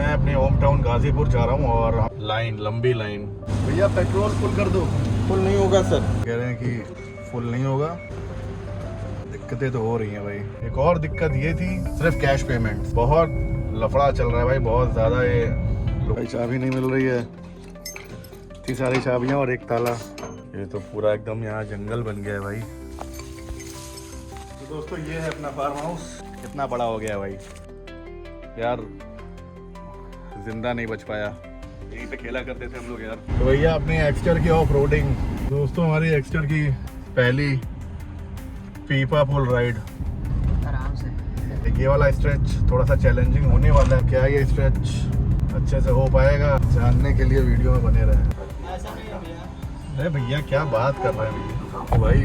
मैं अपने home town Ghazipur जा रहा हूँ और लाइन लंबी लाइन। भैया पेट्रोल फुल कर दो। फुल नहीं होगा सर। कह रहे हैं कि फुल नहीं होगा। दिक्कतें तो हो रही हैं भाई। एक और दिक्कत ये थी सिर्फ कैश पेमेंट। बहुत लफड़ा चल रहा है भाई, बहुत ज़्यादा। ये भाई चाबी नहीं मिल रही है, इतनी सारी चाबियाँ और एक ताला। ये तो पूरा एकदम यहाँ जंगल बन गया है भाई। तो दोस्तों ये है अपना फार्म हाउस। कितना बड़ा हो गया है भाई यार, जिंदा नहीं बच पाया। यहीं पे खेला करते थे हम लोग यार। तो भैया अपनी एक्स्टर की ऑफ रोडिंग। दोस्तों हमारी एक्स्टर की पहली पीपा पुल राइड। आराम से। ये वाला स्ट्रेच थोड़ा सा चैलेंजिंग होने वाला है। क्या ये स्ट्रेच अच्छे से हो पाएगा, जानने के लिए वीडियो में बने रहे। ऐसा नहीं है भैया। अरे भैया क्या बात कर रहे हैं भैया। भाई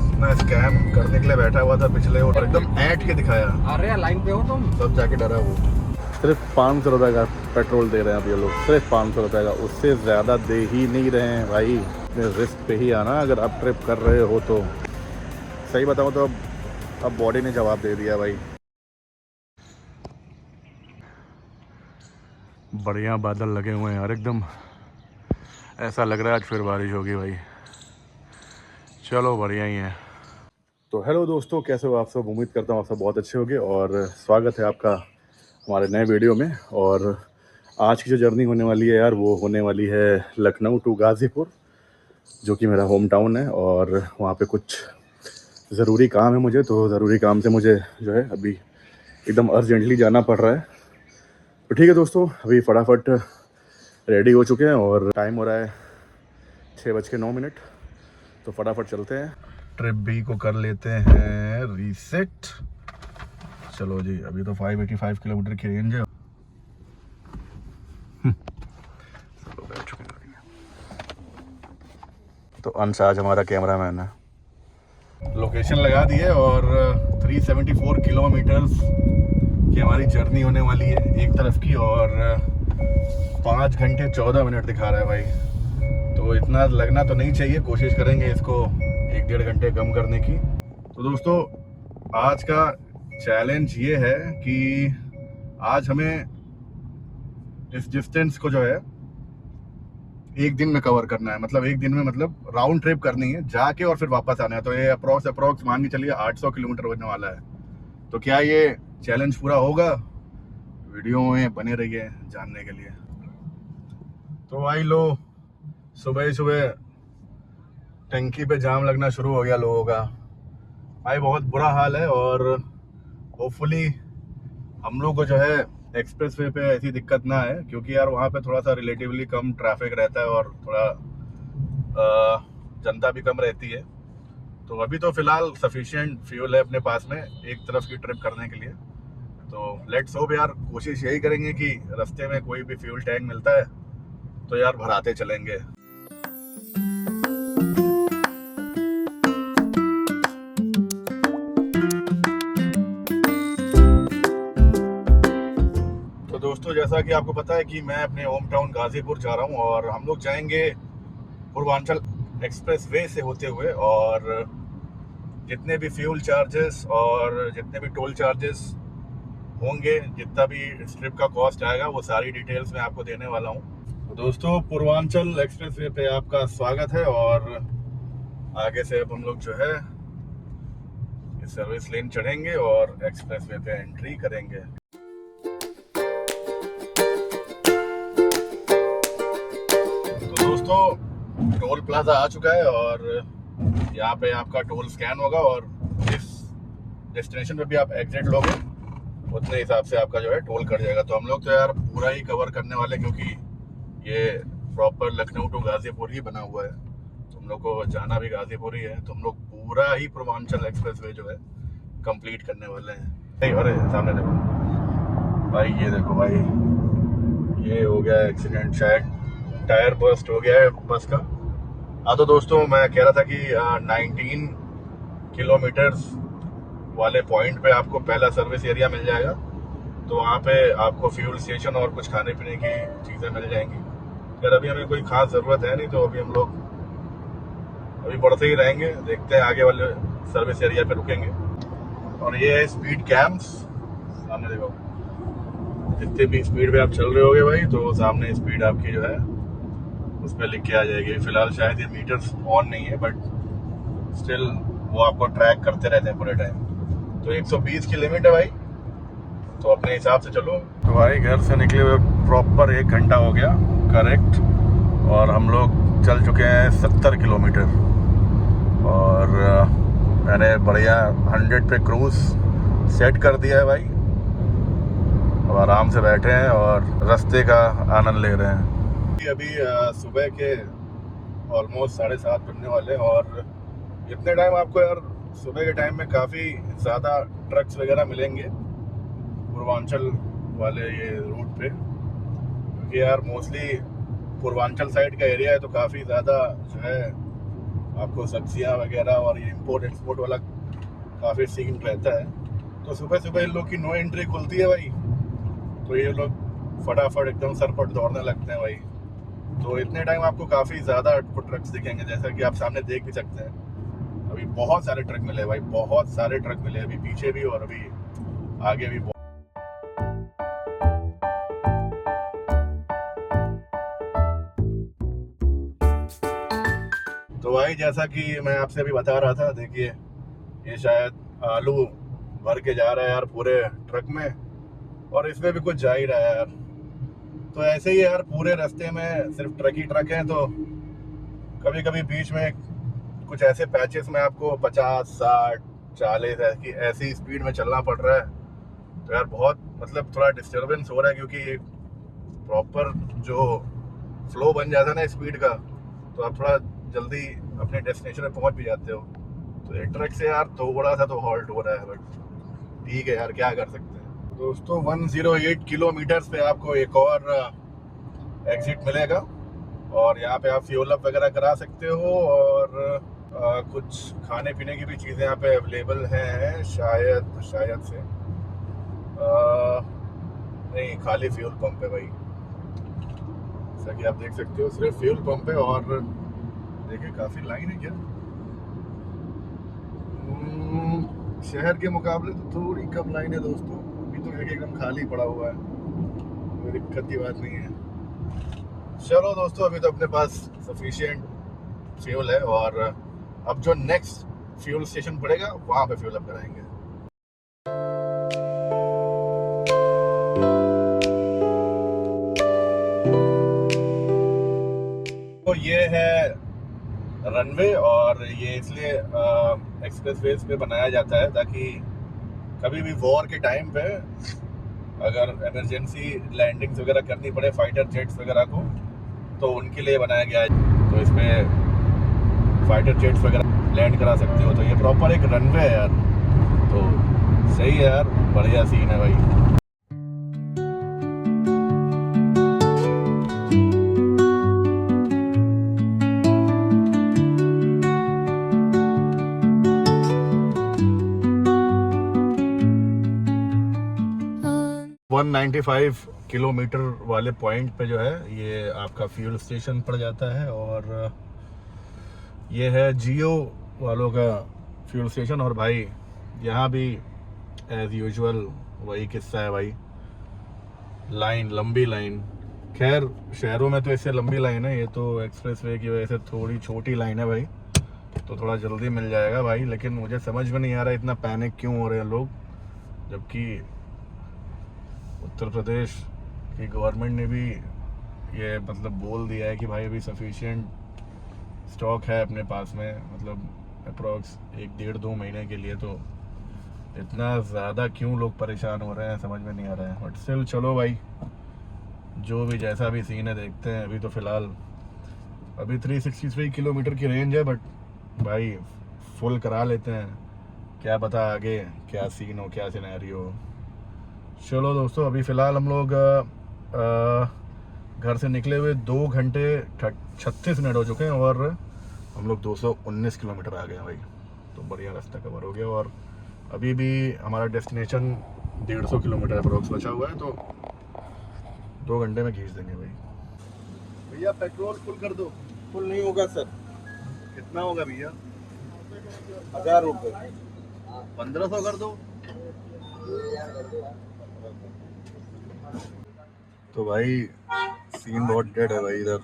इतना स्कैम करने के लिए बैठा हुआ था पिछले, और एकदम ऐट के दिखाया। अरे लाइन पे हो तुम? तब जाके डरा वो। सिर्फ 500 रुपये का पेट्रोल दे रहे हैं अब ये लोग, सिर्फ 500 रुपये का। उससे ज़्यादा दे ही नहीं रहे हैं भाई। रिस्क पे ही आना अगर आप ट्रिप कर रहे हो तो। सही बताऊँ तो अब बॉडी ने जवाब दे दिया भाई। बढ़िया बादल लगे हुए हैं यार एकदम। ऐसा लग रहा है आज फिर बारिश होगी भाई। चलो बढ़िया ही है। तो हेलो दोस्तों, कैसे हो आप सब? उम्मीद करता हूँ आप सब बहुत अच्छे होंगे और स्वागत है आपका हमारे नए वीडियो में। और आज की जो जर्नी होने वाली है यार, वो होने वाली है लखनऊ टू गाज़ीपुर, जो कि मेरा होम टाउन है। और वहाँ पे कुछ ज़रूरी काम है मुझे, तो ज़रूरी काम से मुझे जो है अभी एकदम अर्जेंटली जाना पड़ रहा है। तो ठीक है दोस्तों, अभी फटाफट रेडी हो चुके हैं और टाइम हो रहा है 6:09। तो फटाफट चलते हैं, ट्रिप बी को कर लेते हैं रीसेट। चलो जी, अभी तो 585 किलोमीटर की रेंज है। चलो बैठ चुके हैं। तो अंश आज हमारा कैमरामैन है। लोकेशन लगा दी है और 374 किलोमीटर्स की हमारी जर्नी होने वाली है एक तरफ की, और 5 घंटे 14 मिनट दिखा रहा है भाई। तो इतना लगना तो नहीं चाहिए, कोशिश करेंगे इसको 1-1.5 घंटे कम करने की। तो दोस्तों आज का चैलेंज ये है कि आज हमें इस डिस्टेंस को जो है एक दिन में कवर करना है। मतलब एक दिन में, मतलब राउंड ट्रिप करनी है, जाके और फिर वापस आना है। तो ये अप्रोक्स मान के चलिए 800 किलोमीटर होने वाला है। तो क्या ये चैलेंज पूरा होगा? वीडियो में बने रहिए जानने के लिए। तो भाई लो, सुबह ही सुबह टंकी पे जाम लगना शुरू हो गया लोगों का भाई। बहुत बुरा हाल है। और होपफुली हम लोग को जो है एक्सप्रेस वे पे ऐसी दिक्कत ना है, क्योंकि यार वहाँ पे थोड़ा सा रिलेटिवली कम ट्रैफिक रहता है और थोड़ा जनता भी कम रहती है। तो अभी तो फिलहाल सफिशिएंट फ्यूल है अपने पास में एक तरफ की ट्रिप करने के लिए। तो लेट्स होप यार, कोशिश यही करेंगे कि रास्ते में कोई भी फ्यूल टैंक मिलता है तो यार भराते चलेंगे। तो दोस्तों जैसा कि आपको पता है कि मैं अपने होम टाउन गाजीपुर जा रहा हूँ और हम लोग जाएंगे पूर्वांचल एक्सप्रेस वे से होते हुए। और जितने भी फ्यूल चार्जेस और जितने भी टोल चार्जेस होंगे, जितना भी इस ट्रिप का कॉस्ट आएगा, वो सारी डिटेल्स मैं आपको देने वाला हूँ। तो दोस्तों पूर्वांचल एक्सप्रेस वे पे आपका स्वागत है। और आगे से अब हम लोग जो है इस सर्विस लेन चढ़ेंगे और एक्सप्रेस वे पे एंट्री करेंगे। तो दोस्तों टोल प्लाजा आ चुका है और यहाँ पे आपका टोल स्कैन होगा, और जिस डेस्टिनेशन पे भी आप एग्जिट लोगे उतने हिसाब से आपका जो है टोल कट जाएगा। तो हम लोग तो यार पूरा ही कवर करने वाले, क्योंकि ये प्रॉपर लखनऊ टू गाजीपुर ही बना हुआ है। तो हम लोग को जाना भी गाजीपुर ही है। तो हम लोग पूरा ही पूर्वांचल एक्सप्रेस वे जो है कंप्लीट करने वाले हैं। अरे सामने देखो भाई, ये देखो भाई, ये हो गया एक्सीडेंट, शायद टायर बर्स्ट हो गया है बस का। हाँ तो दोस्तों मैं कह रहा था कि 19 किलोमीटर्स वाले पॉइंट पे आपको पहला सर्विस एरिया मिल जाएगा। तो वहाँ पे आपको फ्यूल स्टेशन और कुछ खाने पीने की चीज़ें मिल जाएंगी। अगर अभी हमें कोई खास ज़रूरत है नहीं, तो अभी हम लोग अभी बढ़ते ही रहेंगे। देखते हैं आगे वाले सर्विस एरिया पे रुकेंगे। और ये है स्पीड कैम्प्स, सामने देखो। जितने भी स्पीड पे आप चल रहे होगे भाई, तो सामने स्पीड आपकी जो है उस पर लिख के आ जाएगी। फिलहाल शायद ये मीटर्स ऑन नहीं है, बट स्टिल वो आपको ट्रैक करते रहते हैं पूरे टाइम। तो 120 की लिमिट है भाई, तो अपने हिसाब से चलो। तो भाई घर से निकले हुए प्रॉपर 1 घंटा हो गया करेक्ट, और हम लोग चल चुके हैं 70 किलोमीटर। और मैंने बढ़िया 100 पे क्रूज सेट कर दिया है भाई। अब आराम से बैठे हैं और रास्ते का आनंद ले रहे हैं। अभी सुबह के ऑलमोस्ट 7:30 बनने वाले हैं, और इतने टाइम आपको यार सुबह के टाइम में काफ़ी ज़्यादा ट्रक्स वगैरह मिलेंगे पूर्वांचल वाले ये रूट पे, क्योंकि यार मोस्टली पूर्वांचल साइड का एरिया है, तो काफ़ी ज़्यादा जो है आपको सब्जियां वगैरह और ये इंपोर्ट एक्सपोर्ट वाला काफ़ी सीन रहता है। तो सुबह सुबह इन लोग की नो एंट्री खुलती है भाई, तो ये लोग फटाफट एकदम सरपट दौड़ने लगते हैं भाई। तो इतने टाइम आपको काफ़ी ज़्यादा आपको ट्रक्स दिखेंगे, जैसा कि आप सामने देख भी सकते हैं। अभी बहुत सारे ट्रक मिले भाई, बहुत सारे ट्रक मिले, अभी पीछे भी और अभी आगे भी। तो भाई जैसा कि मैं आपसे अभी बता रहा था, देखिए ये शायद आलू भर के जा रहा है यार पूरे ट्रक में, और इसमें भी कुछ जा ही रहा है यार। तो ऐसे ही यार पूरे रास्ते में सिर्फ ट्रक ही ट्रक हैं, तो कभी कभी बीच में कुछ ऐसे पैचेस में आपको 50, 60, 40 ऐसी स्पीड में चलना पड़ रहा है। तो यार बहुत मतलब थोड़ा डिस्टर्बेंस हो रहा है, क्योंकि प्रॉपर जो फ्लो बन जाता है ना स्पीड का, तो आप थोड़ा जल्दी अपने डेस्टिनेशन पे पहुंच भी जाते हो। तो ये ट्रक से यार थोड़ा सा तो हॉल्ट हो रहा है, बट ठीक है यार, क्या कर सकते हैं दोस्तों। 108 किलोमीटर्स पे आपको एक और एग्जिट मिलेगा, और यहाँ पे आप फ्यूल अप वगैरह करा सकते हो, और कुछ खाने पीने की भी चीज़ें यहाँ पे अवेलेबल हैं शायद से। नहीं, खाली फ्यूल पंप है भाई, जैसा कि आप देख सकते हो, सिर्फ फ्यूल पंप है। और देखिए काफ़ी लाइन है क्या, शहर के मुकाबले तो थोड़ी कम लाइन है दोस्तों। अभी तो एकदम खाली पड़ा हुआ है, कोई दिक्कत की बात नहीं है। चलो दोस्तों, अभी तो अपने पास सफिशिएंट फ्यूल है, और अब जो नेक्स्ट फ्यूल स्टेशन पड़ेगा वहाँ पे फ्यूल अप कराएंगे। तो ये है रनवे, और ये इसलिए एक्सप्रेसवेज पे बनाया जाता है ताकि कभी भी वॉर के टाइम पे अगर इमरजेंसी लैंडिंग्स वगैरह करनी पड़े फाइटर जेट्स वगैरह को, तो उनके लिए बनाया गया है। तो इसमें फाइटर जेट्स वगैरह लैंड करा सकते हो। तो ये प्रॉपर एक रनवे है यार, तो सही है यार, बढ़िया सीन है भाई। वन 95 किलोमीटर वाले पॉइंट पे जो है ये आपका फ्यूल स्टेशन पड़ जाता है, और ये है जियो वालों का फ्यूल स्टेशन। और भाई यहाँ भी एज यूजुअल वही किस्सा है भाई, लाइन, लंबी लाइन। खैर शहरों में तो इससे लंबी लाइन है, ये तो एक्सप्रेसवे की वजह से थोड़ी छोटी लाइन है भाई, तो थोड़ा जल्दी मिल जाएगा भाई। लेकिन मुझे समझ में नहीं आ रहा इतना पैनिक क्यों हो रहे हैं लोग, जबकि उत्तर प्रदेश की गवर्नमेंट ने भी ये मतलब बोल दिया है कि भाई अभी सफिशिएंट स्टॉक है अपने पास में, मतलब अप्रॉक्स 1-1.5-2 महीने के लिए। तो इतना ज़्यादा क्यों लोग परेशान हो रहे हैं समझ में नहीं आ रहा है। बट स्टिल चलो भाई, जो भी जैसा भी सीन है देखते हैं। अभी तो फ़िलहाल अभी 363 किलोमीटर की रेंज है, बट भाई फुल करा लेते हैं, क्या पता आगे क्या सीन हो, क्या सिनेरियो हो। चलो दोस्तों, अभी फ़िलहाल हम लोग घर से निकले हुए 2 घंटे 36 मिनट हो चुके हैं, और हम लोग 219 किलोमीटर आ गए हैं भाई। तो बढ़िया रास्ता कवर हो गया, और अभी भी हमारा डेस्टिनेशन 150 किलोमीटर अप्रोक्स बचा हुआ है, तो 2 घंटे में खींच देंगे भाई। भैया पेट्रोल फुल कर दो। फुल नहीं होगा सर। कितना होगा भैया? 1000 रुपये। 1500 कर दो। तो भाई सीन बहुत डेड है भाई इधर।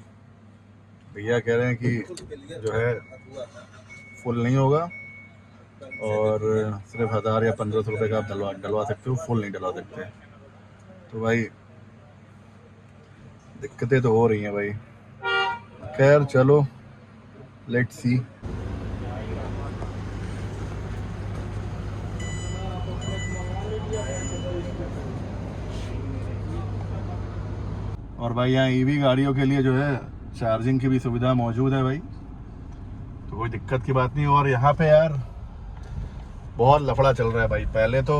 भैया कह रहे हैं कि जो है फुल नहीं होगा और सिर्फ 1000 या 1500 रुपये का आप डलवा सकते हो, फुल नहीं डलवा सकते। तो भाई दिक्कतें तो हो रही हैं भाई। खैर चलो, लेट्स सी। और भाई यहाँ ईवी गाड़ियों के लिए जो है चार्जिंग की भी सुविधा मौजूद है भाई, तो कोई दिक्कत की बात नहीं। और यहाँ पे यार बहुत लफड़ा चल रहा है भाई। पहले तो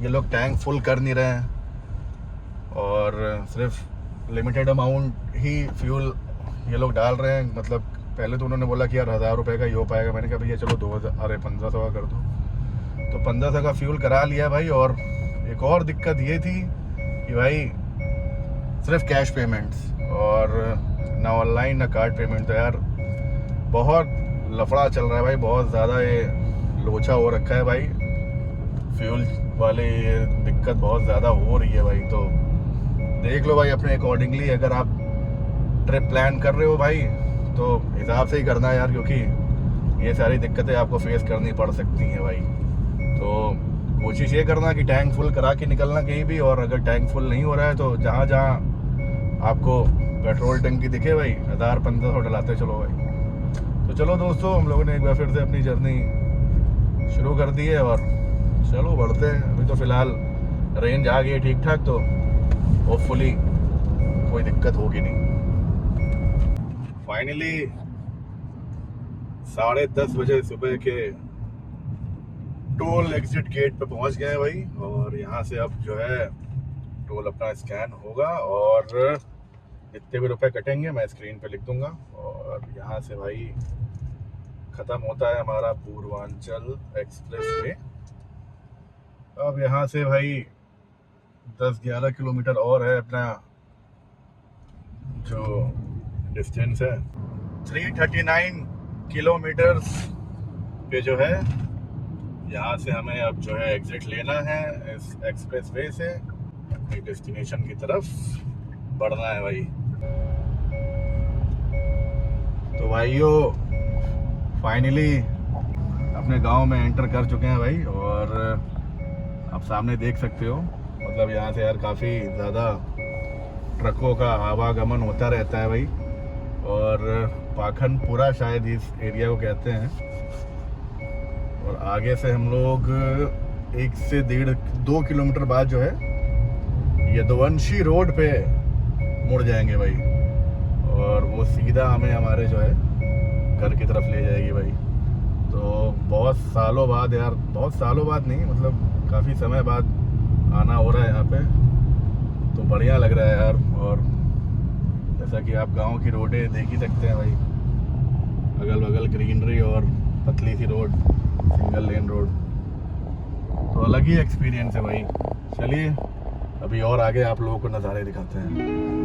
ये लोग टैंक फुल कर नहीं रहे हैं और सिर्फ लिमिटेड अमाउंट ही फ्यूल ये लोग डाल रहे हैं। मतलब पहले तो उन्होंने बोला कि यार 1000 रुपये का ही हो पाएगा। मैंने कहा भैया चलो 1500 का कर दो, तो 1500 का फ्यूल करा लिया भाई। और एक और दिक्कत ये थी कि भाई सिर्फ कैश पेमेंट्स और ना ऑनलाइन ना कार्ड पेमेंट। तो यार बहुत लफड़ा चल रहा है भाई, बहुत ज़्यादा ये लोचा हो रखा है भाई। फ्यूल वाले ये दिक्कत बहुत ज़्यादा हो रही है भाई। तो देख लो भाई अपने अकॉर्डिंगली, अगर आप ट्रिप प्लान कर रहे हो भाई तो हिसाब से ही करना है यार, क्योंकि ये सारी दिक्कतें आपको फेस करनी पड़ सकती हैं भाई। तो कोशिश ये करना कि टैंक फुल करा के निकलना कहीं भी, और अगर टैंक फुल नहीं हो रहा है तो जहाँ जहाँ आपको पेट्रोल टंकी दिखे भाई 1000-1500 डलाते चलो भाई। तो चलो दोस्तों, हम लोगों ने एक बार फिर से अपनी जर्नी शुरू कर दी है और चलो बढ़ते हैं। अभी तो फ़िलहाल रेंज आ गई है ठीक ठाक, तो होपफुली कोई दिक्कत होगी नहीं। फाइनली 10:30 बजे सुबह के टोल एग्जिट गेट पे पहुंच गए हैं भाई। और यहाँ से अब जो है टोल अपना स्कैन होगा और जितने भी रुपए कटेंगे मैं स्क्रीन पे लिख दूंगा। और यहाँ से भाई ख़त्म होता है हमारा पूर्वांचल एक्सप्रेस वे। अब यहाँ से भाई 10-11 किलोमीटर और है अपना जो डिस्टेंस है। 339 किलोमीटर पे जो है यहाँ से हमें अब जो है एग्जिट लेना है इस एक्सप्रेस वे से, अपनी डेस्टिनेशन की तरफ बढ़ना है भाई। तो भाइयों फाइनली अपने गांव में एंटर कर चुके हैं भाई। और आप सामने देख सकते हो, मतलब यहाँ से यार काफ़ी ज़्यादा ट्रकों का आवागमन होता रहता है भाई। और पाखनपुरा शायद इस एरिया को कहते हैं। और आगे से हम लोग 1 से 1.5-2 किलोमीटर बाद जो है यदुवंशी रोड पे मुड़ जाएंगे भाई। और वो सीधा हमें हमारे जो है घर की तरफ ले जाएगी भाई। तो बहुत सालों बाद यार, बहुत सालों बाद नहीं मतलब काफ़ी समय बाद आना हो रहा है यहाँ पे, तो बढ़िया लग रहा है यार। और जैसा कि आप गांव की रोडें देख ही सकते हैं भाई, अगल बगल ग्रीनरी और पतली सी रोड, सिंगल लेन रोड, तो अलग ही एक्सपीरियंस है भाई। चलिए अभी और आगे आप लोगों को नज़ारे दिखाते हैं।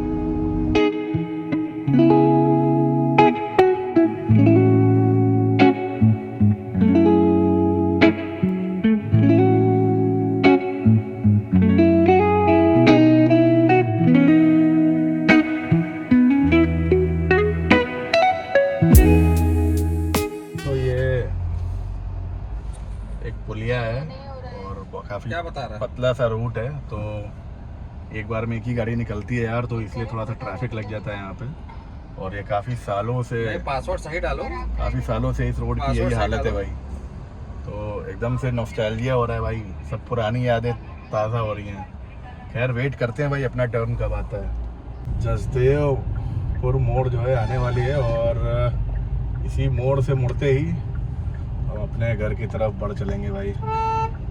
तो ये एक पुलिया है और काफ़ी पतला सा रूट है, तो एक बार में एक ही गाड़ी निकलती है यार, तो इसलिए थोड़ा सा ट्रैफिक लग जाता है यहाँ पे। और ये काफ़ी सालों से, पासवर्ड सही डालो, काफ़ी सालों से इस रोड की यही हालत है भाई। तो एकदम से नॉस्टैल्जिया हो रहा है भाई, सब पुरानी यादें ताज़ा हो रही हैं। खैर वेट करते हैं भाई अपना टर्न कब आता है। जसदेवपुर मोड़ जो है आने वाली है और इसी मोड़ से मुड़ते ही हम अपने घर की तरफ बढ़ चलेंगे भाई।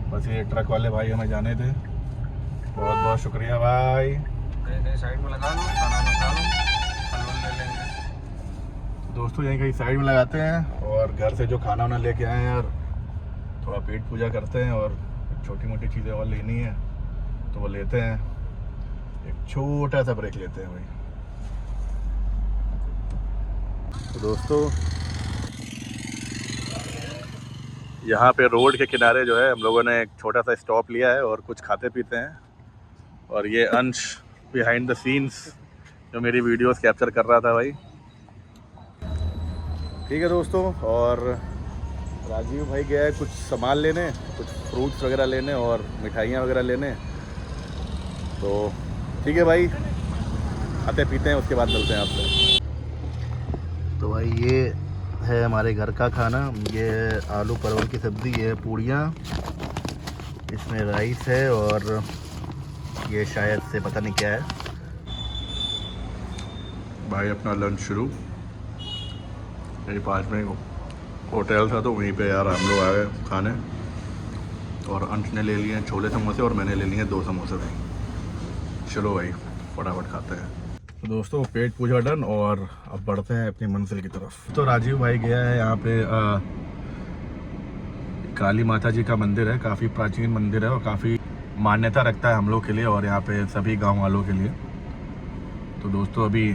बस ये ट्रक वाले भाई हमें जाने दें, बहुत बहुत शुक्रिया भाई। साइड में लगा लो, खाना खा लो, फल ले लेंगे। दोस्तों यहीं कहीं साइड में लगाते हैं और घर से जो खाना वाना लेके आए हैं यार, थोड़ा पेट पूजा करते हैं और छोटी मोटी चीज़ें और लेनी है तो वो लेते हैं। एक छोटा सा ब्रेक लेते हैं भाई। तो दोस्तों यहाँ पे रोड के किनारे जो है हम लोगों ने एक छोटा सा स्टॉप लिया है और कुछ खाते पीते हैं। और ये अंश बिहाइंड द सीन्स जो मेरी वीडियोस कैप्चर कर रहा था भाई। ठीक है दोस्तों, और राजीव भाई गया है कुछ सामान लेने, कुछ फ्रूट्स वगैरह लेने और मिठाइयाँ वगैरह लेने। तो ठीक है भाई, खाते पीते हैं, उसके बाद मिलते हैं आपसे। तो भाई ये है हमारे घर का खाना। ये आलू परवल की सब्ज़ी, ये पूड़ियाँ, इसमें राइस है और ये शायद से पता नहीं क्या है। भाई अपना लंच शुरू, यही पास में होटल था तो वहीं पे यार हम लोग आ गए खाने। और अंश ने ले लिए छोले समोसे और मैंने ले लिए 2 समोसे भाई। चलो भाई फटाफट खाते हैं। तो दोस्तों पेट पूजा डन और अब बढ़ते हैं अपनी मंजिल की तरफ। तो राजीव भाई गया है यहाँ पे काली माता जी का मंदिर है, काफ़ी प्राचीन मंदिर है और काफ़ी मान्यता रखता है हम लोग के लिए और यहाँ पे सभी गांव वालों के लिए। तो दोस्तों अभी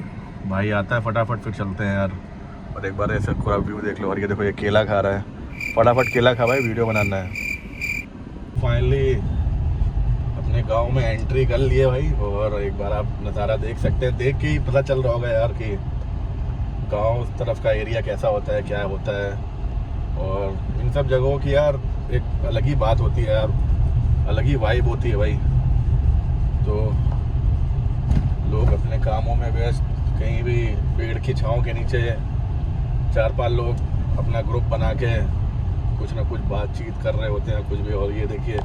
भाई आता है, फटाफट फिर चलते हैं यार। और एक बार ऐसे पूरा व्यू देख लो। और ये देखो ये केला खा रहा है, फटाफट केला खा भाई, वीडियो बनाना है। फाइनली अपने गांव में एंट्री कर लिए भाई और एक बार आप नज़ारा देख सकते हैं। देख के ही पता चल रहा होगा यार कि गांव तरफ का एरिया कैसा होता है, क्या होता है। और इन सब जगहों की यार एक अलग ही बात होती है यार, अलग ही वाइब होती है भाई। तो लोग अपने कामों में व्यस्त, कहीं भी पेड़ की छांव के नीचे 4-5 लोग अपना ग्रुप बना के कुछ ना कुछ बातचीत कर रहे होते हैं कुछ भी। और ये देखिए,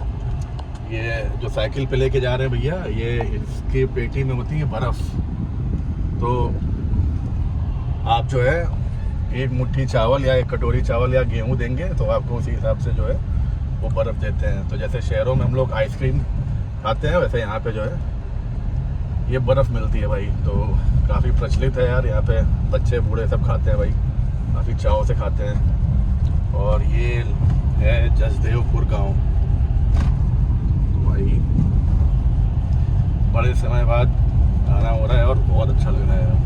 ये जो साइकिल पे लेके जा रहे हैं भैया, ये इसकी पेटी में होती है बर्फ़। तो आप जो है एक मुट्ठी चावल या एक कटोरी चावल या गेहूँ देंगे तो आपको उसी हिसाब से जो है वो बर्फ़ देते हैं। तो जैसे शहरों में हम लोग आइसक्रीम खाते हैं, वैसे यहाँ पे जो है ये बर्फ़ मिलती है भाई। तो काफ़ी प्रचलित है यार, यहाँ पे बच्चे बूढ़े सब खाते हैं भाई, काफ़ी चाव से खाते हैं। और ये है जसदेवपुर गांव। तो भाई बड़े समय बाद आना हो रहा है और बहुत अच्छा लग रहा है यार।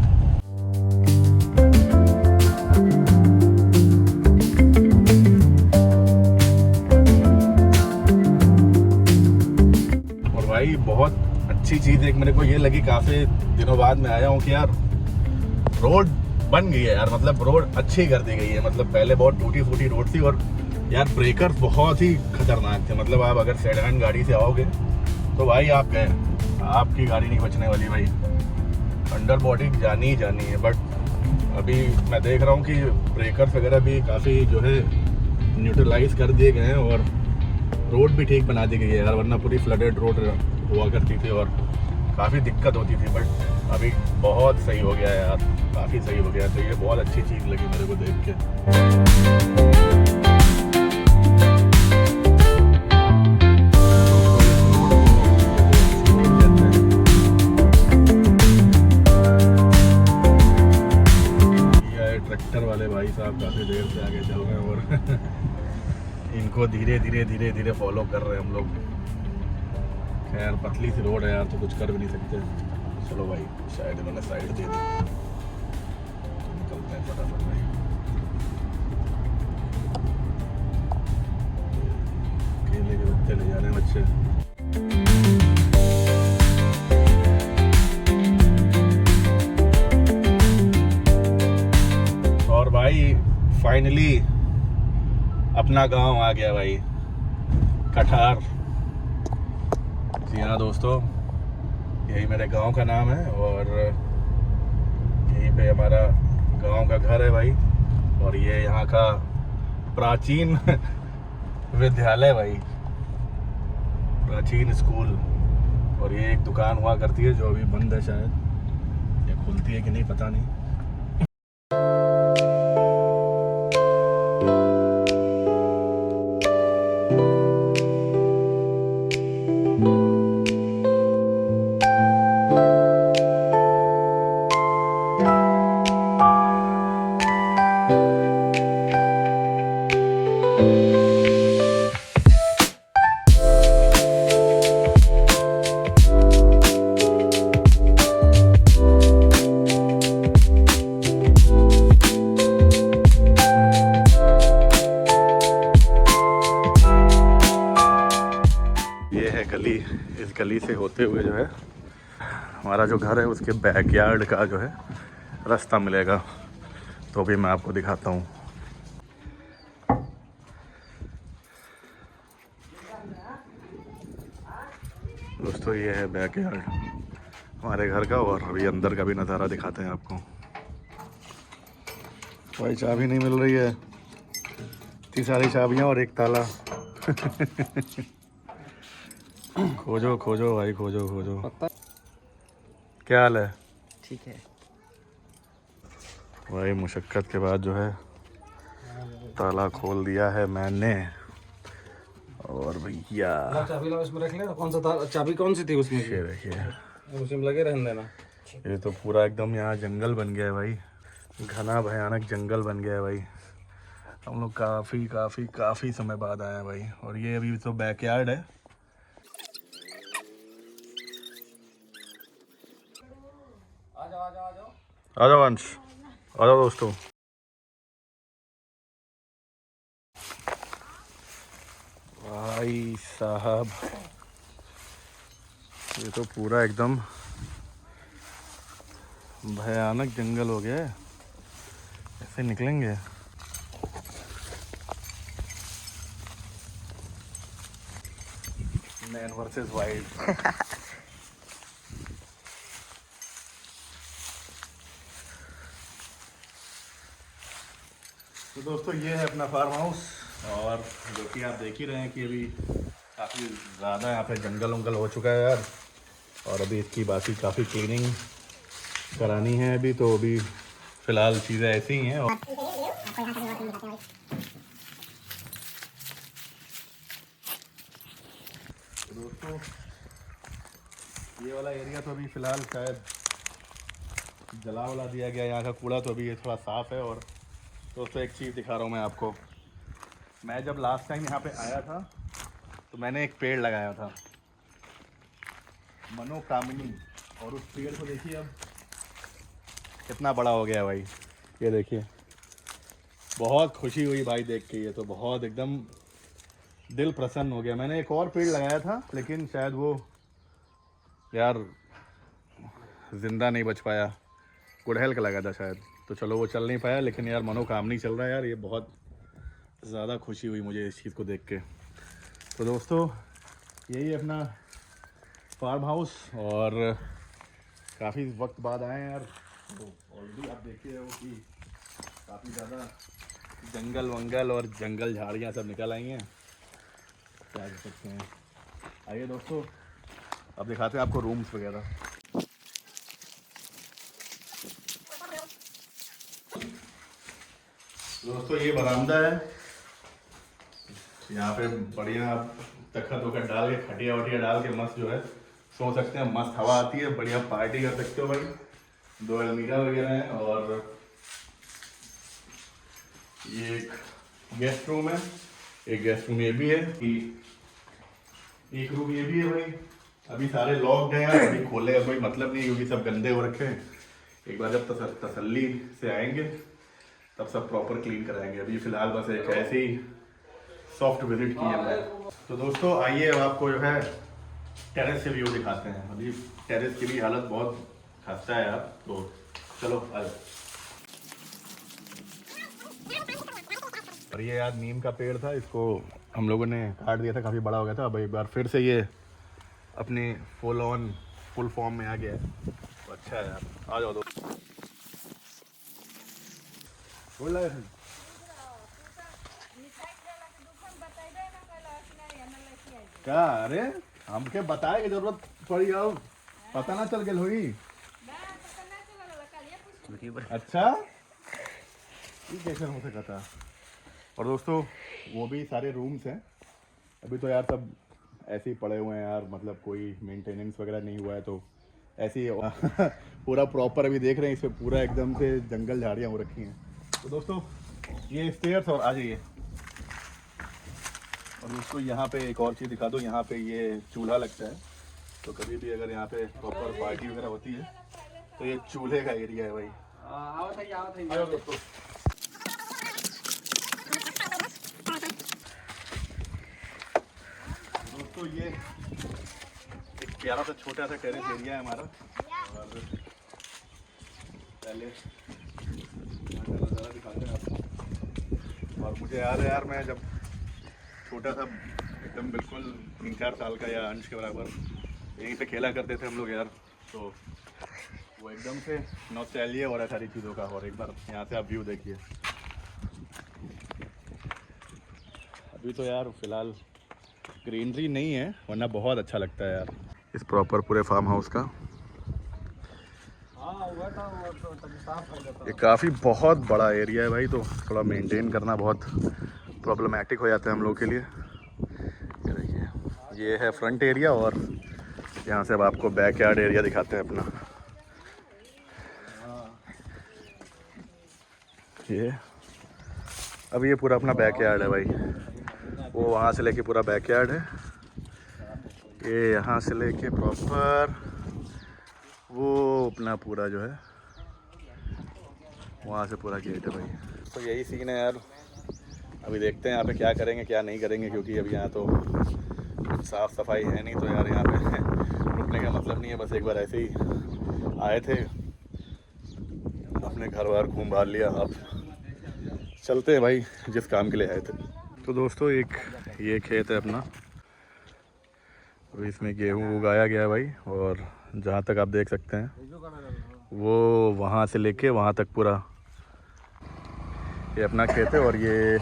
और भाई बहुत अच्छी चीज़ एक मेरे को ये लगी, काफ़ी दिनों बाद मैं आया हूँ कि यार रोड बन गई है यार। मतलब रोड अच्छी कर दी गई है। मतलब पहले बहुत टूटी फूटी रोड थी और यार ब्रेकर्स बहुत ही खतरनाक थे। मतलब आप अगर सेकेंड हैंड गाड़ी से आओगे तो भाई आप गए, आपकी गाड़ी नहीं बचने वाली भाई, अंडर बॉडी जानी ही जानी है। बट अभी मैं देख रहा हूँ कि ब्रेकर्स वगैरह भी काफ़ी जो है न्यूट्रलाइज कर दिए गए हैं और रोड भी ठीक बना दी गई है यार। वरना पूरी फ्लडेड रोड हुआ करती थी और काफ़ी दिक्कत होती थी। बट अभी बहुत सही हो गया है यार, काफ़ी सही हो गया है। तो ये बहुत अच्छी चीज़ लगी मेरे को देख के। ये ट्रैक्टर वाले भाई साहब काफ़ी देर से आगे चल रहे हैं और इनको धीरे धीरे फॉलो कर रहे हैं हम लोग। खैर पतली सी रोड है यार, तो कुछ कर भी नहीं सकते। चलो भाई, शायद इन्होंने साइड दे दी, तो निकलते हैं फटाफट भाई। केले के पत्ते ले जा रहे हैं बच्चे। और भाई फाइनली अपना गांव आ गया भाई, कठार। जी हाँ दोस्तों, यही मेरे गांव का नाम है और यहीं पे हमारा गांव का घर है भाई। और ये यहाँ का प्राचीन विद्यालय भाई, प्राचीन स्कूल। और ये एक दुकान हुआ करती है जो अभी बंद है, शायद ये खुलती है कि नहीं पता नहीं। गली, इस गली से होते हुए जो है हमारा जो घर है उसके बैकयार्ड का जो है रास्ता मिलेगा, तो भी मैं आपको दिखाता हूँ। दोस्तों ये है बैकयार्ड हमारे घर का, और अभी अंदर का भी नज़ारा दिखाते हैं आपको। भाई चाबी नहीं मिल रही है, इतनी सारी चाबियाँ और एक ताला। खोजो खोजो भाई, खोजो खोजो। क्या हाल है? ठीक है भाई मुशक्क़त के बाद जो है ताला खोल दिया है मैंने। और भैया चाबी ला इसमें रख लेना। कौन सा था चाबी, कौन सी थी उसमें? ये देखिए, उसी में लगे रहने देना। ये तो पूरा एकदम यहाँ जंगल बन गया है भाई, घना भयानक जंगल बन गया है भाई। हम लोग काफ़ी समय बाद आए हैं भाई। और ये अभी तो बैकयार्ड है। आ जाओ आ जाओ आ जाओ। आ जाओ अंश, आ जाओ दोस्तों। भाई साहब ये तो पूरा एकदम भयानक जंगल हो गया है। ऐसे निकलेंगे? Man versus wild. तो दोस्तों ये है अपना फार्म हाउस, और जो कि आप देख ही रहे हैं कि अभी काफ़ी ज़्यादा यहाँ पे जंगल वंगल हो चुका है यार। और अभी इसकी बाकी काफ़ी क्लीनिंग करानी है अभी, तो अभी फ़िलहाल चीज़ें ऐसी ही हैं। और तो दोस्तों ये वाला एरिया तो अभी फ़िलहाल शायद जला वला दिया गया, यहाँ का कूड़ा तो अभी ये थोड़ा साफ़ है। और दोस्तों एक चीज़ दिखा रहा हूँ मैं आपको। मैं जब लास्ट टाइम यहाँ पे आया था तो मैंने एक पेड़ लगाया था, मनोकामनी, और उस पेड़ को देखिए अब कितना बड़ा हो गया भाई। ये देखिए, बहुत खुशी हुई भाई देख के, ये तो बहुत एकदम दिल प्रसन्न हो गया। मैंने एक और पेड़ लगाया था लेकिन शायद वो यार ज़िंदा नहीं बच पाया, गुड़हल का लगा था शायद, तो चलो वो चल नहीं पाया। लेकिन यार मनोकामनी चल रहा है यार, ये बहुत ज़्यादा खुशी हुई मुझे इस चीज़ को देख के। तो दोस्तों यही अपना फार्म हाउस, और काफ़ी वक्त बाद आए हैं यार। तो ऑलरेडी आप देख रहे हो कि काफ़ी ज़्यादा जंगल वंगल और जंगल झाड़ियाँ सब निकल आई हैं, क्या कर सकते हैं। आइए दोस्तों अब दिखाते हैं आपको रूम्स वगैरह। दोस्तों ये बरामदा है, यहाँ पे बढ़िया तखत वखत डाल के, खटिया वटिया डाल के मस्त जो है सो सकते हैं। मस्त हवा आती है, बढ़िया पार्टी कर सकते हो भाई। 2 अलमीरा वगैरह हैं, और ये एक गेस्ट रूम है, एक गेस्ट रूम ये भी है, एक रूम ये भी है भाई। अभी सारे लॉक्ड हैं यार, अभी खोले का कोई मतलब नहीं क्योंकि सब गंदे हो रखे हैं। एक बार जब तसल्ली से आएंगे तब सब प्रॉपर क्लीन कराएंगे। अभी फ़िलहाल बस एक ऐसे ही सॉफ्ट विजिट की है मैं। तो दोस्तों आइए अब आपको जो है टेरेस से व्यू दिखाते हैं। अभी टेरेस की भी हालत बहुत खस्ता है यार, तो चलो आ जाओ। और ये यार नीम का पेड़ था, इसको हम लोगों ने काट दिया था, काफ़ी बड़ा हो गया था। अब एक बार फिर से ये अपनी फुल फॉर्म में आ गया है, तो अच्छा है यार। आ जाओ दोस्तों। क्या? अरे हमके बताए के जरूरत पड़ी, अब पता ना चल गई हुई। अच्छा ये कैसे हो सकता था। और दोस्तों वो भी सारे रूम्स हैं, अभी तो यार सब ऐसे ही पड़े हुए हैं यार, मतलब कोई मेंटेनेंस वगैरह नहीं हुआ है, तो ऐसे ही पूरा प्रॉपर अभी देख रहे हैं इसमें पूरा एकदम से जंगल झाड़ियाँ हो रखी हैं। तो दोस्तों ये स्टेयर्स, और आ जाइए। और दोस्तों यहाँ पे एक और चीज़ दिखा दो, यहाँ पे ये चूल्हा लगता है, तो कभी भी अगर यहाँ पे प्रॉपर पार्टी वगैरह होती है तो ये चूल्हे का एरिया है भाई। आओ दोस्तों। दोस्तों ये एक प्यारा सा छोटा सा टेरेस एरिया है हमारा, पहले नज़ारा दिखाते हैं आपको। और मुझे याद है यार, मैं जब छोटा था एकदम बिल्कुल 3-4 साल का या अंश के बराबर, यहीं पे खेला करते थे हम लोग यार। तो वो एकदम से नॉस्टैल्जिया हो रहा है सारी चीज़ों का। और एक बार यहाँ से आप व्यू देखिए। अभी तो यार फिलहाल ग्रीनरी नहीं है, वरना बहुत अच्छा लगता है यार इस प्रॉपर पूरे फार्म हाउस का। ये काफ़ी बहुत बड़ा एरिया है भाई, तो थोड़ा मेंटेन करना बहुत प्रॉब्लमेटिक हो जाता है हम लोग के लिए। ये देखिए, ये है फ्रंट एरिया और यहाँ से अब आपको बैक यार्ड एरिया दिखाते हैं अपना। ये अब ये पूरा अपना बैक यार्ड है भाई। वो वहाँ से लेके पूरा बैक यार्ड है, ये यहाँ से लेके प्रॉपर वो अपना पूरा जो है वहाँ से पूरा गेट है भाई। तो यही सीन है यार। अभी देखते हैं यहाँ पे क्या करेंगे क्या नहीं करेंगे, क्योंकि अभी यहाँ तो कुछ साफ़ सफाई है नहीं। तो यार यहाँ पे रुकने का मतलब नहीं है, बस एक बार ऐसे ही आए थे, अपने घर बार घूम भाल लिया। अब चलते हैं भाई जिस काम के लिए आए थे। तो दोस्तों एक ये खेत है अपना, तो इसमें गेहूँ उगाया गया है भाई। और जहाँ तक आप देख सकते हैं वो वहाँ से लेके वहाँ तक पूरा ये अपना खेत है। और ये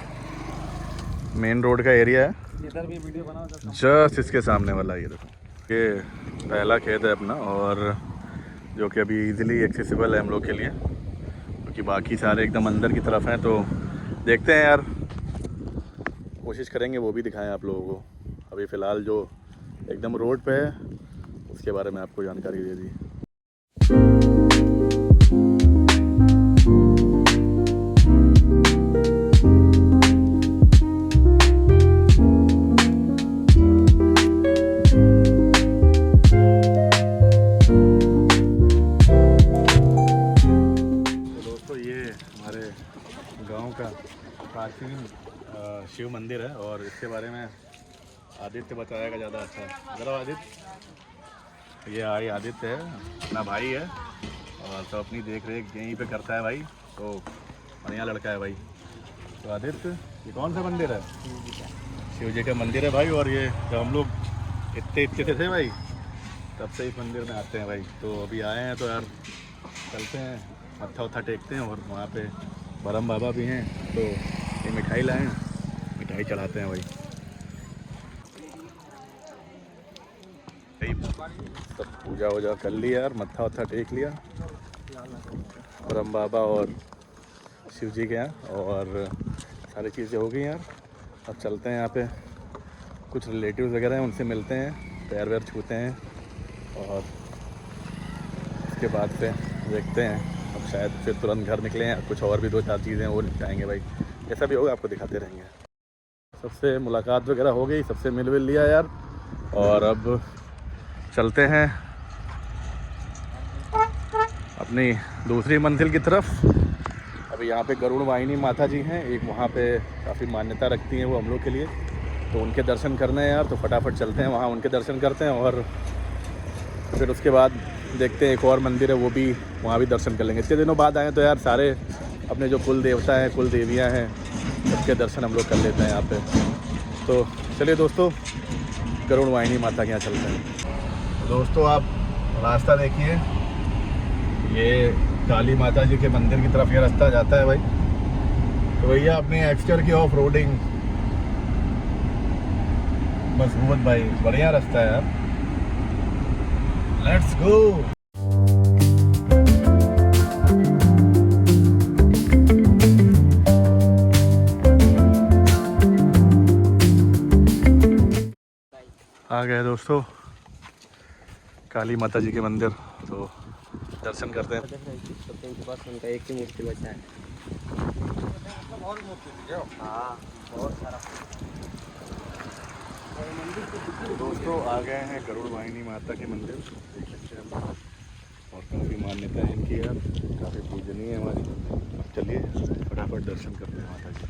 मेन रोड का एरिया है, इधर भी वीडियो बनाओ जस्ट इसके सामने वाला। ये देखो, ये पहला खेत है अपना, और जो कि अभी इजीली एक्सेसिबल है हम लोग के लिए, क्योंकि बाकी सारे एकदम अंदर की तरफ हैं। तो देखते हैं यार, कोशिश करेंगे वो भी दिखाएं आप लोगों को। अभी फ़िलहाल जो एकदम रोड पे है उसके बारे में आपको जानकारी दे दी। तो दोस्तों ये हमारे गांव का प्राचीन शिव मंदिर है, और इसके बारे में आदित्य बताएगा ज़्यादा अच्छा। ज़रा आदित्य, ये आदित्य है, अपना भाई है, और तो अपनी देख रेख यहीं पे करता है भाई। तो बढ़िया लड़का है भाई। तो आदित्य, ये कौन सा मंदिर है? शिव जी का मंदिर है भाई। और ये जब हम लोग इतने थे भाई, तब से इस मंदिर में आते हैं भाई। तो अभी आए हैं तो यार चलते हैं, मत्था उत्था टेकते हैं। और वहाँ पे बरम बाबा भी हैं, तो ये मिठाई लाए हैं, मिठाई चढ़ाते हैं भाई। सब पूजा वूजा कर लिया यार, मत्था उत्था टेक लिया ब्रह्म बाबा और शिव जी के यहाँ, और सारी चीज़ें हो गई यार। अब चलते हैं, यहाँ पे कुछ रिलेटिव्स वगैरह हैं, उनसे मिलते हैं, पैर वैर छूते हैं, और उसके बाद से देखते हैं। अब शायद फिर तुरंत घर निकले हैं, कुछ और भी 2-4 चीज़ें वो निपटाएंगे भाई। जैसा भी होगा आपको दिखाते रहेंगे। सबसे मुलाकात वगैरह हो गई, सबसे मिल विल लिया यार, और अब चलते हैं अपनी दूसरी मंजिल की तरफ। अभी यहाँ पे गरुड़ वाहिनी माता जी हैं, एक वहाँ पे काफ़ी मान्यता रखती हैं वो हम लोग के लिए, तो उनके दर्शन करने हैं यार। तो फटाफट चलते हैं वहाँ, उनके दर्शन करते हैं, और फिर उसके बाद देखते हैं एक और मंदिर है, वो भी वहाँ भी दर्शन कर लेंगे। इतने दिनों बाद आए तो यार सारे अपने जो कुल देवता हैं, कुल देवियाँ हैं, उसके दर्शन हम लोग कर लेते हैं यहाँ पे। तो चलिए दोस्तों, गरुड़ वाहिनी माता के यहाँ चलते हैं। दोस्तों आप रास्ता देखिए, ये काली माता जी के मंदिर की तरफ ये रास्ता जाता है भाई। तो भैया अपनी एक्सटर की ऑफ रोडिंग मजबूत भाई, बढ़िया रास्ता है यार। Let's go. आ गए दोस्तों काली माता जी के मंदिर, तो दर्शन करते हैं। उनका एक ही मूर्ति बचा है। हाँ, बहुत सारा। दोस्तों आ गए हैं गरुड़ वाहिनी माता के मंदिर, देख सकते हैं हम, और काफ़ी मान्यता है इनकी यार, काफ़ी पूजनीय है हमारी। अब चलिए फटाफट दर्शन करते हैं माता जी।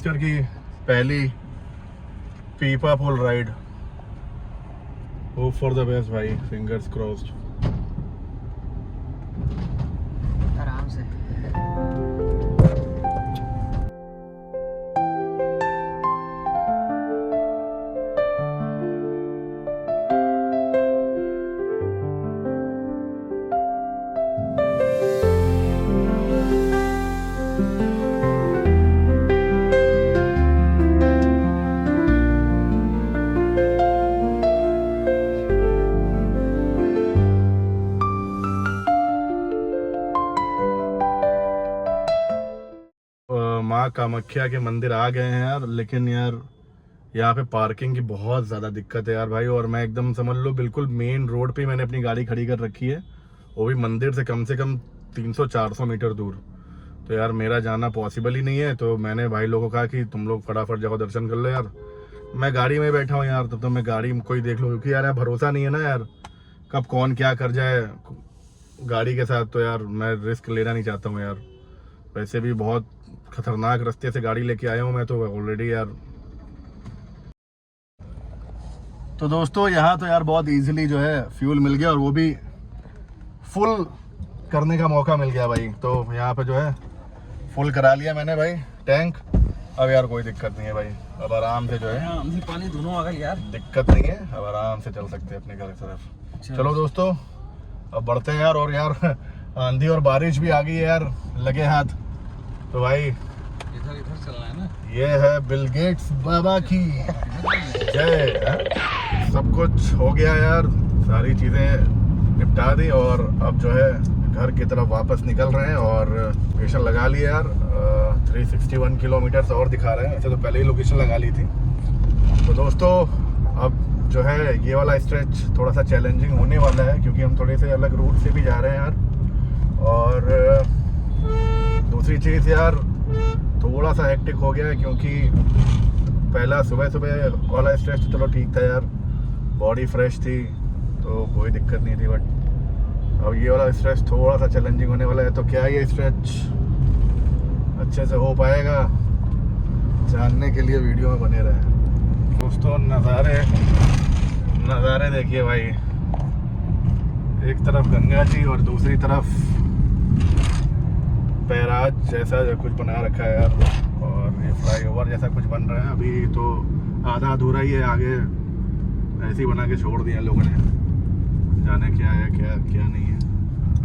यंगस्टर की पहली पीपा पुल ride. Hope for the best भाई, फिंगर्स क्रॉस्ड। आराम से। माँ कामाख्या के मंदिर आ गए हैं यार, लेकिन यार यहाँ पे पार्किंग की बहुत ज़्यादा दिक्कत है यार भाई। और मैं एकदम समझ लो बिल्कुल मेन रोड पे मैंने अपनी गाड़ी खड़ी कर रखी है, वो भी मंदिर से कम 300-400 मीटर दूर। तो यार मेरा जाना पॉसिबल ही नहीं है। तो मैंने भाई लोगों को कहा कि तुम लोग फटाफट जाओ दर्शन कर लो यार, मैं गाड़ी में बैठा हूँ यार, तब तो मैं गाड़ी में कोई देख लो, क्योंकि यार भरोसा नहीं है ना यार, कब कौन क्या कर जाए गाड़ी के साथ। तो यार मैं रिस्क लेना नहीं चाहता हूँ यार। वैसे भी बहुत खतरनाक रास्ते से गाड़ी लेके आया हूँ मैं तो ऑलरेडी यार। तो दोस्तों यहाँ तो यार बहुत इजीली जो है फ्यूल मिल गया, और वो भी फुल करने का मौका मिल गया भाई। तो यहाँ पे जो है फुल करा लिया मैंने भाई टैंक। अब यार कोई दिक्कत नहीं है भाई, अब आराम से जो है आराम से पानी दोनों आ गए यार, दिक्कत नहीं है, अब आराम से चल सकते हैं अपने घर की तरफ। चलो दोस्तों अब बढ़ते हैं यार। और यार आंधी और बारिश भी आ गई है यार, लगे हाथ। तो भाई इधर इधर चलना है ना, ये है बिल गेट्स बाबा की जय। सब कुछ हो गया यार, सारी चीज़ें निपटा दी, और अब जो है घर की तरफ वापस निकल रहे हैं। और लोकेशन लगा ली यार, 361 किलोमीटर और दिखा रहे हैं, ऐसे तो पहले ही लोकेशन लगा ली थी। तो दोस्तों अब जो है ये वाला स्ट्रेच थोड़ा सा चैलेंजिंग होने वाला है, क्योंकि हम थोड़े से अलग रूट से भी जा रहे हैं यार। और दूसरी चीज़ यार थोड़ा सा हेक्टिक हो गया है, क्योंकि पहला सुबह सुबह वाला स्ट्रेच तो चलो ठीक था यार, बॉडी फ्रेश थी तो कोई दिक्कत नहीं थी। बट अब ये वाला स्ट्रेच थोड़ा सा चैलेंजिंग होने वाला है। तो क्या ये स्ट्रेच अच्छे से हो पाएगा, जानने के लिए वीडियो में बने रहें। दोस्तों नज़ारे देखिए भाई, एक तरफ गंगा जी और दूसरी तरफ बैराज जैसा कुछ बना रखा है यार, और ये फ्लाईओवर जैसा कुछ बन रहा है। अभी तो आधा अधूरा ही है, आगे ऐसे ही बना के छोड़ दिया लोगों ने, जाने क्या है क्या क्या नहीं है।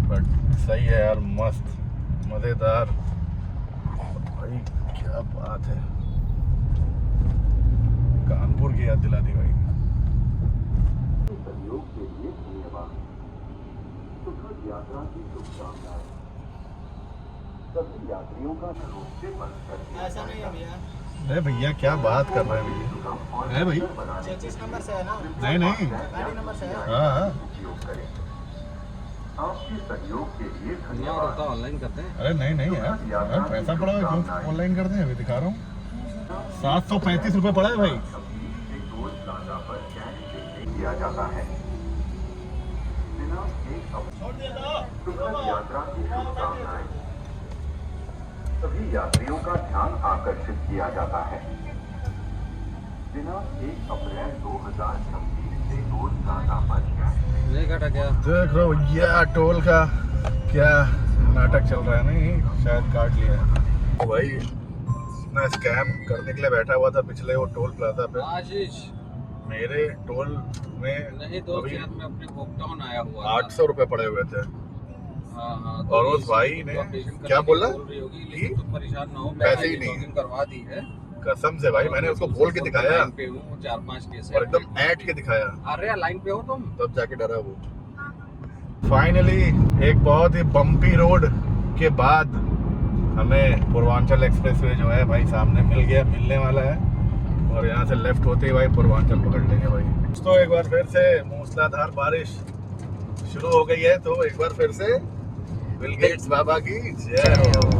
बट सही है यार, मस्त मज़ेदार भाई, क्या बात है। कानपुर की याद दिला दी भाई। सहयोग के लिए धन्यवाद। सुखद यात्रा की शुभकामनाएं। सभी यात्रियों का रूप से बंद कर दिया। ऐसा नहीं है भैया। अरे भैया क्या बात कर रहे हैं भैया? है भाई 36 नंबर से है ना, नहीं गाड़ी नंबर से है। हाँ आपके सहयोग के लिए धन्यवाद। ऑनलाइन करते हैं। अरे नहीं यार पैसा पड़ा है, क्यों ऑनलाइन कर दें? अभी दिखा रहा हूँ 735 रुपये पड़ा है भाई। किया जाता है यात्रा की शुभकामनाएं। सभी यात्रियों का ध्यान आकर्षित किया जाता है। दिनांक 1 अप्रैल 2026 से टोल प्लाजा पर नहीं कटा क्या? देख रहा हूँ ये टोल का क्या नाटक चल रहा है, नहीं शायद काट लिया है। तो भाई मैं स्कैम करने के लिए बैठा हुआ था पिछले वो टोल प्लाजा पे। आशीष मेरे टोल में नहीं दोस्त यार, मैं अपने होमटाउन आया हुआ 800 रुपये पड़े हुए थे। हाँ, और उस भाई ने क्या बोला कि तुम परेशान ना हो, पैसे ही नहीं करवा दी है कसम से भाई, मैंने उसको बोल के दिखाया पे हूँ 4-5 केस और एकदम ऐट के दिखाया, अरे लाइन पे हो तुम, तब जाके डरा वो। फाइनली एक बहुत ही बम्पी रोड के बाद हमें पूर्वांचल एक्सप्रेसवे जो है भाई सामने मिलने वाला है, और यहाँ से लेफ्ट होते ही भाई पूर्वांचल पकड़ लेंगे भाई। दोस्तों एक बार फिर से मूसलाधार बारिश शुरू हो गई है, तो एक बार फिर से बिल गेट्स बाबा की जय हो।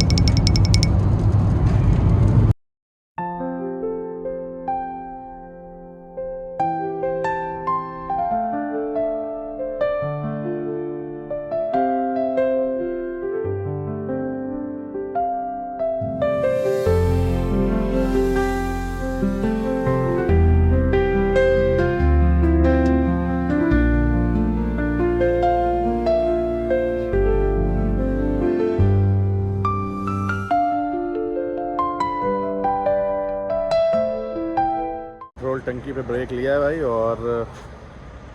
पेट्रोल टंकी पे ब्रेक लिया है भाई, और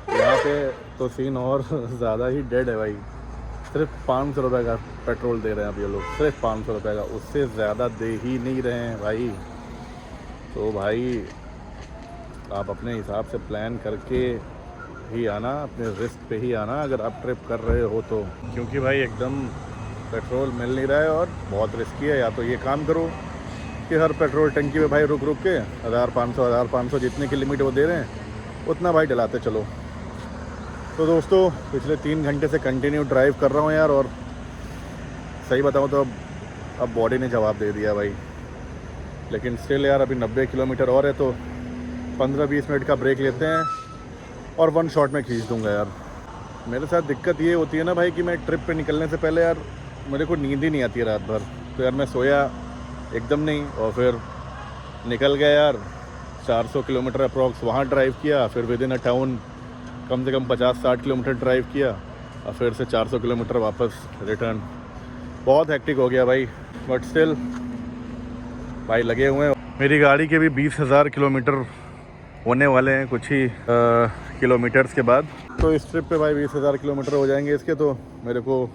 यहाँ पे तो सीन और ज़्यादा ही डेड है भाई। सिर्फ 500 रुपये का पेट्रोल दे रहे हैं अब ये लोग, सिर्फ 500 रुपये का, उससे ज़्यादा दे ही नहीं रहे हैं भाई। तो भाई आप अपने हिसाब से प्लान करके ही आना, अपने रिस्क पे ही आना अगर आप ट्रिप कर रहे हो तो, क्योंकि भाई एकदम पेट्रोल मिल नहीं रहा है और बहुत रिस्की है। या तो ये काम करो कि हर पेट्रोल टंकी पे भाई रुक रुक के 1500 जितने की लिमिट वो दे रहे हैं उतना भाई डलाते चलो। तो दोस्तों पिछले 3 घंटे से कंटिन्यू ड्राइव कर रहा हूँ यार, और सही बताऊँ तो अब बॉडी ने जवाब दे दिया भाई। लेकिन स्टिल यार अभी 90 किलोमीटर और है, तो 15-20 मिनट का ब्रेक लेते हैं और 1 शॉट में खींच दूंगा यार। मेरे साथ दिक्कत ये होती है ना भाई कि मैं ट्रिप पे निकलने से पहले यार मेरे को नींद ही नहीं आती है रात भर। तो यार मैं सोया एकदम नहीं, और फिर निकल गया यार 400 किलोमीटर अप्रॉक्स वहाँ ड्राइव किया, फिर विद इन अ टाउन कम से कम 50-60 किलोमीटर ड्राइव किया, और फिर से 400 किलोमीटर वापस रिटर्न। बहुत हेक्टिक हो गया भाई, बट स्टिल भाई लगे हुए हैं। मेरी गाड़ी के भी 20,000 किलोमीटर होने वाले हैं कुछ ही किलोमीटर्स के बाद। तो इस ट्रिप पे भाई 20,000 किलोमीटर हो जाएंगे इसके, तो मेरे को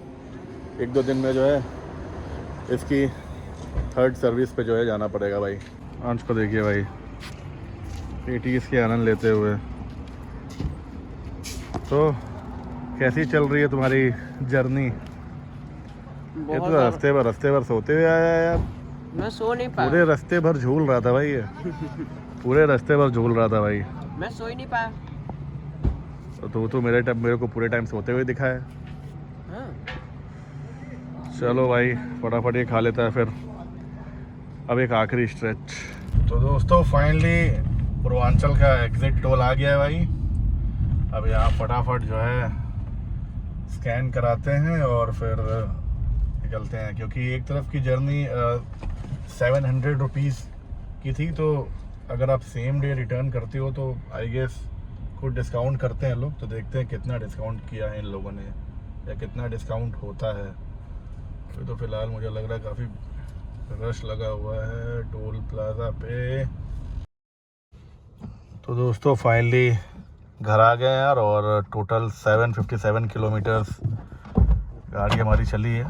1-2 दिन में जो है इसकी 3rd सर्विस पे जो है जाना पड़ेगा भाई। आंच को देखिए भाई, PTs के आनंद लेते हुए। तो कैसी चल रही है तुम्हारी जर्नी? ये तो रास्ते भर सोते हुए आया है यार। मैं सो नहीं पाया, पूरे रास्ते भर झूल रहा था भाई ये पूरे रास्ते भर झूल रहा था भाई। मैं सो ही नहीं पाया। तो मेरे को पूरे टाइम सोते हुए दिखा है। हाँ। चलो भाई फटाफट ये खा लेता है, फिर अब एक आखिरी स्ट्रेच। तो दोस्तों फाइनली पूर्वांचल का एग्जिट टोल आ गया है भाई। अब यहाँ फटाफट जो है स्कैन कराते हैं और फिर निकलते हैं, क्योंकि एक तरफ की जर्नी 700 रुपीज़ की थी, तो अगर आप सेम डे रिटर्न करते हो तो आई गेस कुछ डिस्काउंट करते हैं लोग। तो देखते हैं कितना डिस्काउंट किया है इन लोगों ने या कितना डिस्काउंट होता है। तो फिलहाल मुझे लग रहा है काफ़ी रश लगा हुआ है टोल प्लाजा पे। तो दोस्तों फाइनली घर आ गए यार, और टोटल 757 किलोमीटर्स गाड़ी हमारी चली है।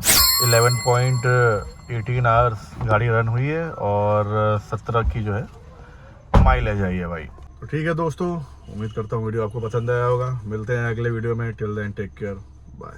11.18 आवर्स गाड़ी रन हुई है और 17 की जो है माइलेज आई है भाई। तो ठीक है दोस्तों, उम्मीद करता हूँ वीडियो आपको पसंद आया होगा। मिलते हैं अगले वीडियो में। Till then take care, bye.